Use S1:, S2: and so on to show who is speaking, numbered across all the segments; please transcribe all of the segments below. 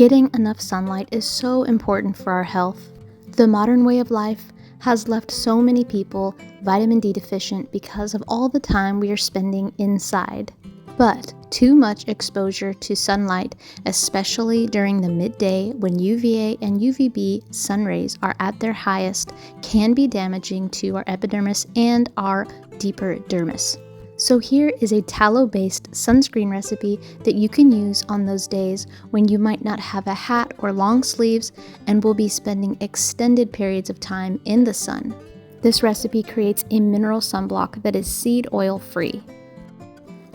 S1: Getting enough sunlight is so important for our health. The modern way of life has left so many people vitamin D deficient because of all the time we are spending inside. But too much exposure to sunlight, especially during the midday when UVA and UVB sun rays are at their highest, can be damaging to our epidermis and our deeper dermis. So here is a tallow-based sunscreen recipe that you can use on those days when you might not have a hat or long sleeves and will be spending extended periods of time in the sun. This recipe creates a mineral sunblock that is seed oil free.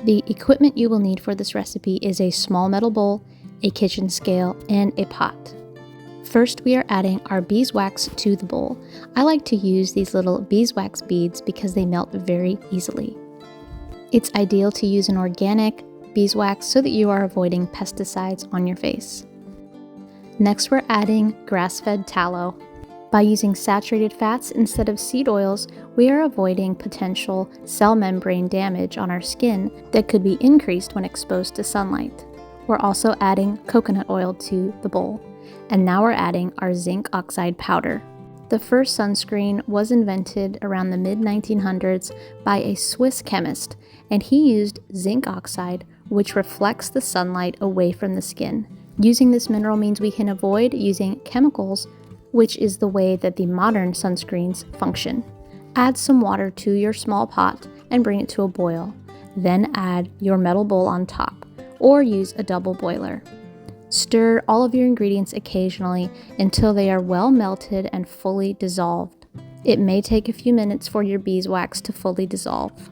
S1: The equipment you will need for this recipe is a small metal bowl, a kitchen scale, and a pot. First, we are adding our beeswax to the bowl. I like to use these little beeswax beads because they melt very easily. It's ideal to use an organic beeswax so that you are avoiding pesticides on your face. Next, we're adding grass-fed tallow. By using saturated fats instead of seed oils, we are avoiding potential cell membrane damage on our skin that could be increased when exposed to sunlight. We're also adding coconut oil to the bowl. And now we're adding our zinc oxide powder. The first sunscreen was invented around the mid-1900s by a Swiss chemist, and he used zinc oxide, which reflects the sunlight away from the skin. Using this mineral means we can avoid using chemicals, which is the way that the modern sunscreens function. Add some water to your small pot and bring it to a boil. Then add your metal bowl on top, or use a double boiler. Stir all of your ingredients occasionally until they are well melted and fully dissolved. It may take a few minutes for your beeswax to fully dissolve.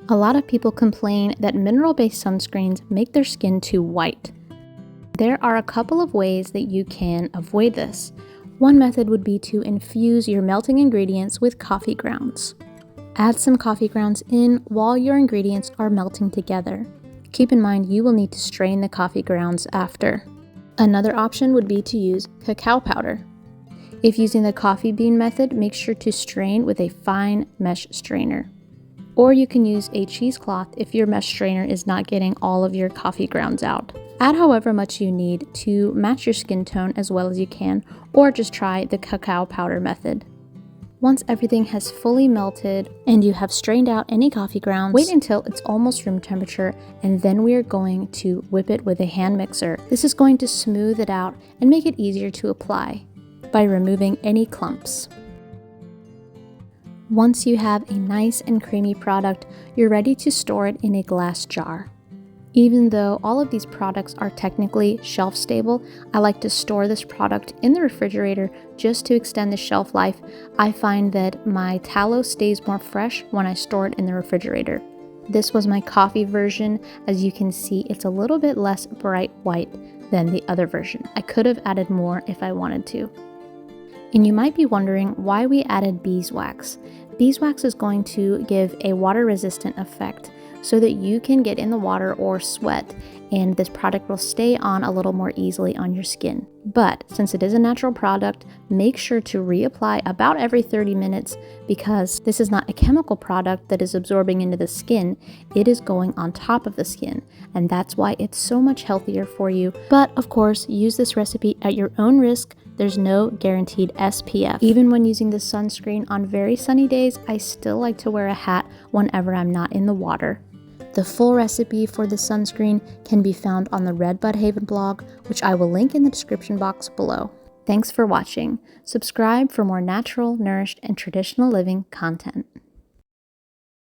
S1: A lot of people complain that mineral-based sunscreens make their skin too white. There are a couple of ways that you can avoid this. One method would be to infuse your melting ingredients with coffee grounds. Add some coffee grounds in while your ingredients are melting together. Keep in mind you will need to strain the coffee grounds after. Another option would be to use cacao powder. If using the coffee bean method, make sure to strain with a fine mesh strainer. Or you can use a cheesecloth if your mesh strainer is not getting all of your coffee grounds out. Add however much you need to match your skin tone as well as you can, or just try the cacao powder method. Once everything has fully melted and you have strained out any coffee grounds, wait until it's almost room temperature, and then we are going to whip it with a hand mixer. This is going to smooth it out and make it easier to apply by removing any clumps. Once you have a nice and creamy product, you're ready to store it in a glass jar. Even though all of these products are technically shelf stable, I like to store this product in the refrigerator just to extend the shelf life. I find that my tallow stays more fresh when I store it in the refrigerator. This was my coffee version. As you can see, it's a little bit less bright white than the other version. I could have added more if I wanted to. And you might be wondering why we added beeswax. Beeswax is going to give a water-resistant effect so that you can get in the water or sweat, and this product will stay on a little more easily on your skin. But since it is a natural product, make sure to reapply about every 30 minutes because this is not a chemical product that is absorbing into the skin. It is going on top of the skin, and that's why it's so much healthier for you. But of course, use this recipe at your own risk. There's no guaranteed SPF. Even when using this sunscreen on very sunny days, I still like to wear a hat whenever I'm not in the water. The full recipe for the sunscreen can be found on the Redbud Haven blog, which I will link in the description box below. Thanks for watching. Subscribe for more natural, nourished, and traditional living content.